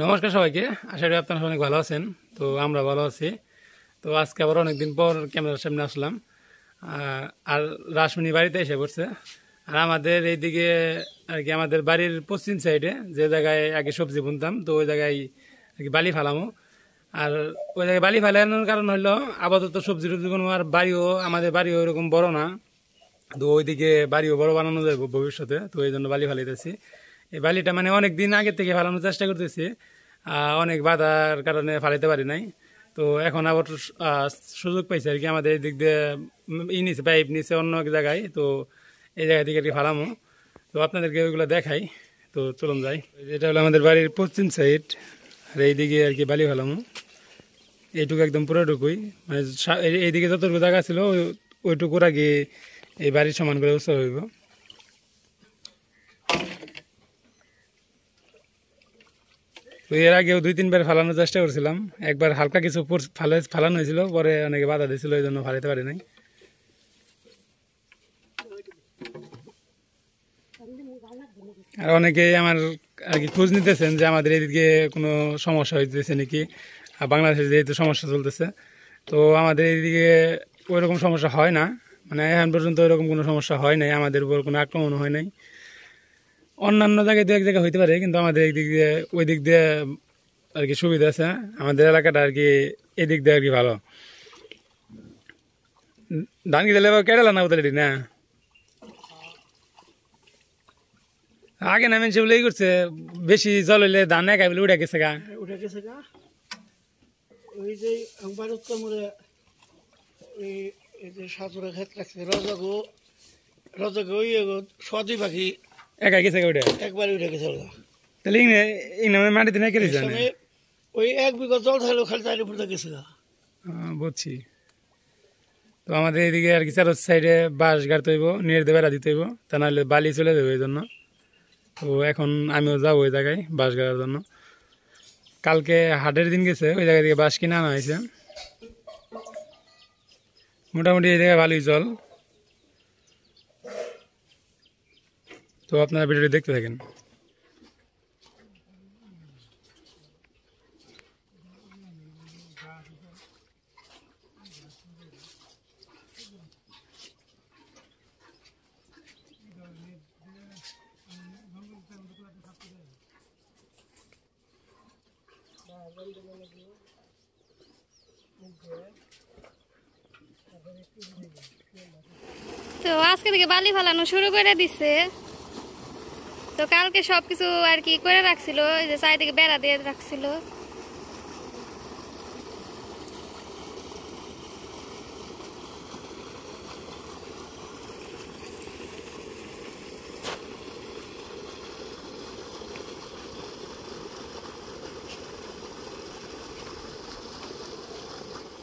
নমস্কার সবাইকে, আশা করি আপনারা অনেক ভালো আছেন। তো আমরা ভালো আছি। তো আজকে আবার অনেকদিন পর ক্যামেরার সামনে আসলাম। আর রাশমিনী বাড়িতে এসে পড়ছে। আর আমাদের এইদিকে আর কি আমাদের বাড়ির পশ্চিম সাইডে যে জায়গায় আগে সবজি বুনতাম, তো ওই জায়গায় আর কি বালি ফালামো। আর ওই জায়গায় বালি ফালানোর কারণ হলো আপাতত সবজি টবজি কোনো আর বাড়িও আমাদের বাড়িও ওইরকম বড় না। তো ওইদিকে বাড়িও বড় বানানো যাবে ভবিষ্যতে, তো এই জন্য বালি ফালাইতেছি। এই বালিটা মানে অনেক দিন আগে থেকে ফালানোর চেষ্টা করতেছি, অনেক বাধার কারণে ফালাইতে পারি নাই। তো এখন আবার সুযোগ পাইছে আর কি, আমাদের এই দিক দিয়ে নিচে পাইপ নিচে অন্য এক জায়গায়, তো এই জায়গা থেকে আর কি ফালামো। তো আপনাদেরকে ওইগুলো দেখাই। তো চলুন যাই। এটা হলো আমাদের বাড়ির পশ্চিম সাইড, আর এইদিকে আর কি বালি ফালামো। এইটুকু একদম পুরোটুকুই, মানে এইদিকে যতটুকু জায়গা ছিল ওইটুকুর আগে এই বাড়ির সমান করে উৎসব হইব। তো এর আগেও 2-3 বার ফালানোর চেষ্টা করছিলাম। একবার হালকা কিছু ফালানো হয়েছিল, পরে অনেকে বাধা দিয়েছিল, এই জন্য ফালাতে পারি নাই। আর অনেকেই আমার আর কি খোঁজ নিতেছেন যে আমাদের এদিকে কোনো সমস্যা হইতেছে নাকি, আর বাংলাদেশের যেহেতু সমস্যা চলতেছে, তো আমাদের এইদিকে ওইরকম সমস্যা হয় না। মানে এখন পর্যন্ত ওইরকম কোনো সমস্যা হয় নাই, আমাদের উপর কোনো আক্রমণ হয় নাই। অন্যান্য জায়গায় দু এক জায়গায় হইতে পারে, কিন্তু আমাদের এই দিক দিয়ে ওই দিক দিয়ে আর কি সুবিধা আছে। আমাদের এলাকাটা আর কি এদিক দিয়ে আর কি ভালো। ধান কি দিলে কেটে না উতারি না আগে না মেন সেগুলো করছে, বেশি জল হইলে ধান একাই বলে উঠে গেছে গা। ওই যে এই যে সাঁতরে ক্ষেত রাখছে রজগো সদি পাখি একাই গেছে উঠে একবার উঠে গেছে। তাহলে মাটিতে না কেটে জানে ওই 1 বিঘা জল থাকলেও খালি চারি ফুটে গেছে গা। বুঝছি। তো আমাদের এদিকে আর কি চার সাইডে বাঁশ গাড়তে হইব, নেট দিয়ে বেড়া দিতে হইব, তা নাহলে বালি চলে যাবে এই জন্য। তো এখন আমিও যাবো ওই জায়গায় বাঁশ গাড়ার জন্য। কালকে হাটের দিন গেছে, ওই জায়গা থেকে বাঁশ কিনে আনা হয়েছে। মোটামুটি এই জায়গায় ভালোই জল। তো আপনারা ভিডিওটি দেখতে থাকেন। তো আজকে থেকে বালি ফালানো শুরু করে দিছে। তো কালকে সবকিছু আর কি করে রাখছিল, এই যে চারিদিকে বেড়া দিয়ে রাখছিল।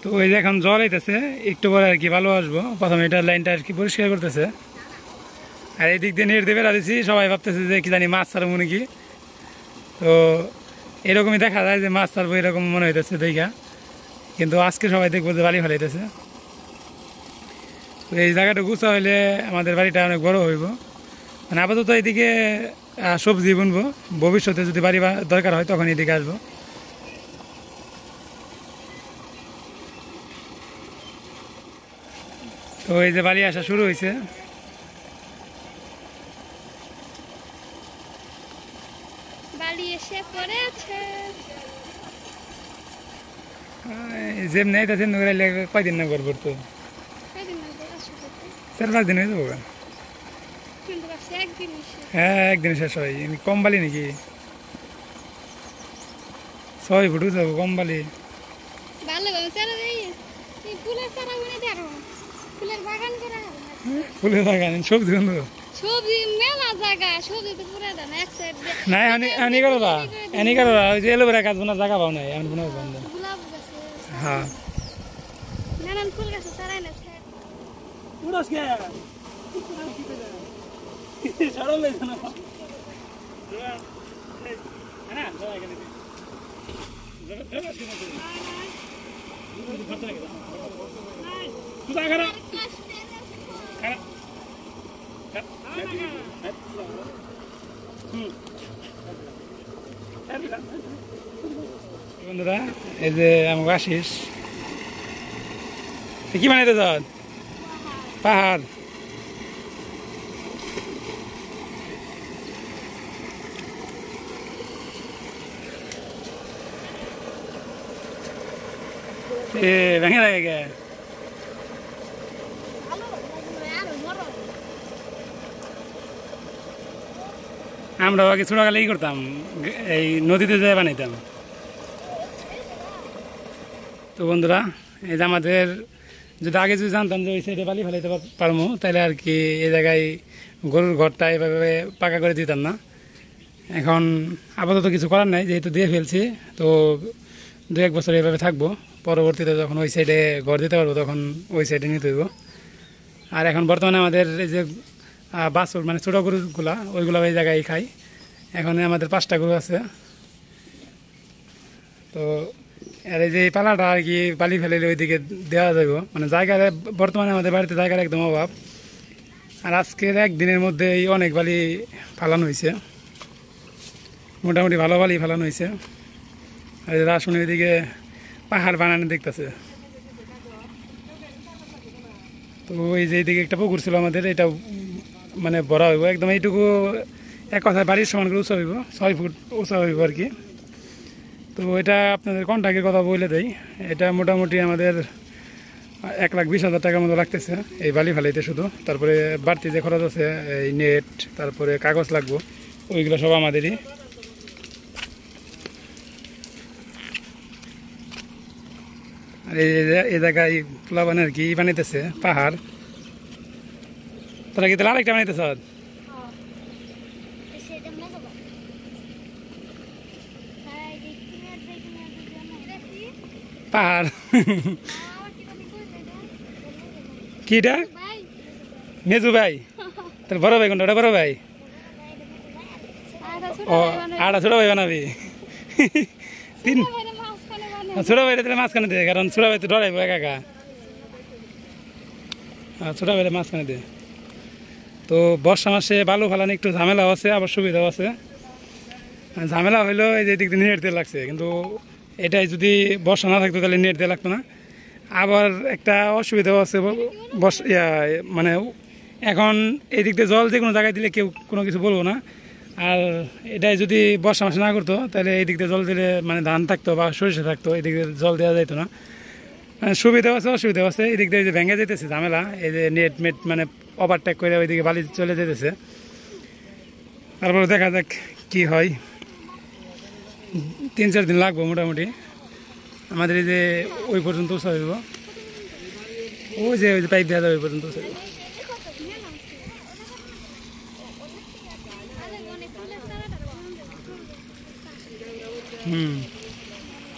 তো ওই যে এখন জল আইতেছে, একটু পরে আর কি ভালো আসবো। প্রথমে এটা লাইনটা আর কি পরিষ্কার করতেছে, আর এই দিক দিয়ে নেট দিয়ে বেড়া দিচ্ছি। সবাই ভাবতেছে যে কি জানি মাছ ছাড়বো নাকি। তো এরকমই দেখা যায় যে মাছ ছাড়বো এরকম মনে হইতেছে দেখা, কিন্তু আজকে সবাই দেখবো যে বালি ফেলাইতেছে। তো এই জায়গাটা গুছা হইলে আমাদের বাড়িটা অনেক বড় হইব। মানে আপাতত এইদিকে সবজি বুনবো, ভবিষ্যতে যদি বাড়ি দরকার হয় তখন এদিকে আসবো। তো এই যে বালি আসা শুরু হয়েছে। বালি এসে পড়েছে। যেমনি আইতেছে কয়দিন না করবো, তো 4-5 দিন হয়ে যাবো। হ্যাঁ, একদিন শেষ হয়। কম বালি নাকি 6 ফুট যাবো কম বালি। ফুলের বাগান সবজি বন্ধু সবজি মেলা জায়গা, সবজি তো পুরা দাম এক সাইড না। এনি করবা ওই যে এলোভেরা গাছ বোনার জায়গা পাও নাই এখন বোনা বন্ধ। গোলাপ গাছ, হ্যাঁ, নানান ফুল গাছ ছাড়াই না বন্ধুরা এই যে আমাকে আশিস কি বানাইতে যান পাহাড় ভেঙে লাগে গে আমরা আগে ছোটকালে ই করতাম এই নদীতে যেয়ে বানাইতাম। তো বন্ধুরা এই যে আমাদের যদি আগে যদি জানতাম যে ওই সাইডে বালি ফেলাইতে পারবো তাহলে আর কি এই জায়গায় গরুর ঘরটা এভাবে পাকা করে দিতাম না। এখন আপাতত কিছু করার নাই, যেহেতু দিয়ে ফেলছি তো 2-1 বছর এইভাবে থাকবো। পরবর্তীতে যখন ওই সাইডে ঘর দিতে পারবো তখন ওই সাইডে নিতে হইব। আর এখন বর্তমানে আমাদের এই যে বাছুর মানে ছোটো গরুগুলা ওইগুলো ওই জায়গায় খাই। এখন আমাদের 5টা গরু আছে। তো আর এই যে পালাটা আর কি বালি ফেলাইলে ওইদিকে দেওয়া যাইব, মানে জায়গার বর্তমানে আমাদের বাড়িতে জায়গার একদম অভাব। আর আজকের একদিনের মধ্যেই অনেক বালি ফালানো হয়েছে, মোটামুটি ভালো বালি ফালানো হয়েছে। আর রাসুন ওইদিকে পাহাড় বানানো দেখতেছে। তো ওই যে এইদিকে একটা পুকুর ছিল আমাদের, এটা মানে বড় হইব একদম, এইটুকু এক কথায় বাড়ির সমান করে উঁচা হইব, 6 ফুট উঁচা হইব আর কি। তো এটা আপনাদের কন্ট্রাক্টের কথা বলে দেয়, এটা মোটামুটি আমাদের 1,20,000 টাকার মতো লাগতেছে এই বালি ফালাইতে শুধু। তারপরে বাড়তি যে খরচ আছে এই নেট, তারপরে কাগজ লাগবো, ওইগুলো সব আমাদেরই। আর এই জায়গায় প্লাবান আর কি বানাইতেছে পাহাড়। তোরা কি তাহলে আরেকটা বানাইতেছ পাহাড়? কিটা মেজু ভাই? তাহলে বড় ভাই কোনটা? বড় ভাই? ও আড়া ছোট ভাই বানাবি? ছোট ভাইটা তাহলে মাঝখানে দে, কারণ ছোট ভাই তো ডরাইব একা একা। ছোট ভাইটা মাঝখানে দে। তো বর্ষা মাসে বালু ফালানো একটু ঝামেলাও আছে, আবার সুবিধাও আছে। ঝামেলা হইলেও এই যে দিক দিয়ে নেট দিয়ে লাগছে, কিন্তু এটাই যদি বর্ষা না থাকতো তাহলে নেট দিয়ে লাগতো না। আবার একটা অসুবিধাও আছে, মানে এখন এই দিক দিয়ে জল যে কোনো জায়গায় দিলে কেউ কোনো কিছু বলবো না। আর এটাই যদি বর্ষা মাসে না করতো তাহলে এই দিক দিয়ে জল দিলে মানে ধান থাকতো বা সরিষা থাকতো, এই দিক দিয়ে জল দেওয়া যাইতো না। মানে সুবিধাও আছে অসুবিধাও আছে। এই দিক দিয়ে যে ভেঙে যেতেছে ঝামেলা, এই যে নেট মেট মানে ওভারটেক করে ওইদিকে বালি চলে যেতেছে। তারপরে দেখা যাক কি হয়। 3-4 দিন লাগবো মোটামুটি আমাদের এই যে ওই পর্যন্ত উঁচা হইব, ওই যে পাইপ দেওয়া যাবে ওই পর্যন্ত উঁচা হইব।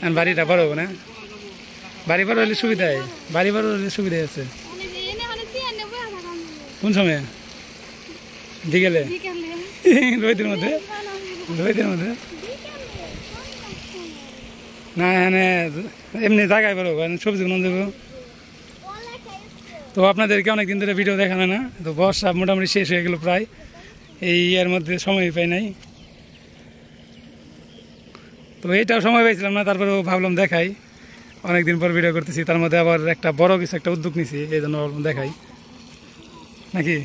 আর বাড়িটা বড় হবো না, বাড়ি বড় হলে সুবিধায়, বাড়ি বড় হলে সুবিধাই আছে। কোন সময়? বিকেলে? রোদের মধ্যে? রোদের মধ্যে না, এখানে এমনি জায়গায় বড় সবজি মন যাবো। তো আপনাদেরকে অনেকদিন ধরে ভিডিও দেখানো না, তো বর্ষা মোটামুটি শেষ হয়ে গেল প্রায়, এই ইয়ার মধ্যে সময় পাই নাই। তো এইটাও সময় পাইছিলাম না, তারপরেও ভাবলাম দেখাই, অনেকদিন পর ভিডিও করতেছি, তার মধ্যে আবার একটা বড় কিছু একটা উদ্যোগ নিছি, এই জন্য ভাবলাম দেখাই। নাকি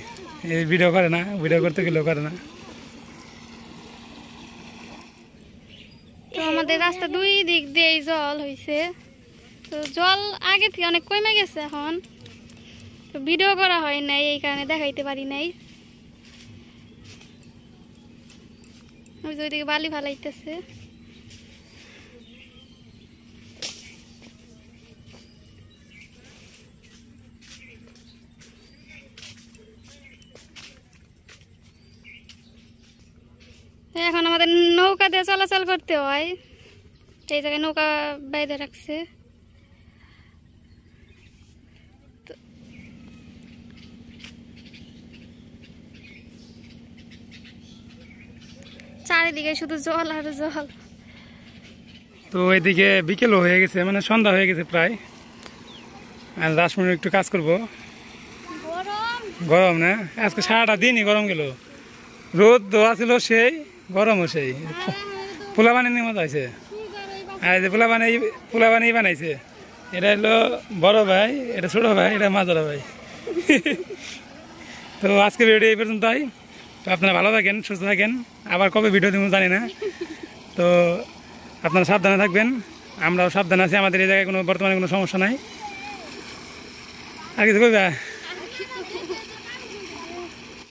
এই ভিডিও করে না, ভিডিও করতে গেলেও করে না। তো আমাদের রাস্তা 2 দিক দিয়ে জল হয়েছে, তো জল আগে থেকে অনেক কমে গেছে এখন, তো ভিডিও করা হয় নাই, এই কারণে দেখাইতে পারি নাই। ওই যে ওইদিকে বালি ফালাইতেছে। এখন আমাদের নৌকা দিয়ে চলাচল করতে হয়, এই জায়গায় নৌকা বাইরে রাখছে। চারিদিকে শুধু জল আর জল। তো এদিকে বিকেলও হয়ে গেছে, মানে সন্ধ্যা হয়ে গেছে প্রায়, আর 10 মিনিট একটু কাজ করবো। গরম না? আজকে সারাটা দিনই গরম গেল, রোদ দেওয়া ছিল সেই, গরমও সেই, পোলা বানানি মতো হয়েছে। আর এই যে পোলা বানি বানাইছে, এটা হলো বড় ভাই, এটা ছোট ভাই, এটা মাঝারা ভাই। তো আজকের ভিডিও এই পর্যন্তই। তো আপনারা ভালো থাকেন, সুস্থ থাকেন, আবার কবে ভিডিও দিব জানি না। তো আপনারা সাবধানে থাকবেন, আমরাও সাবধানে আছি, আমাদের এই জায়গায় কোনো বর্তমানে কোনো সমস্যা নাই। আর কিছু কইবা?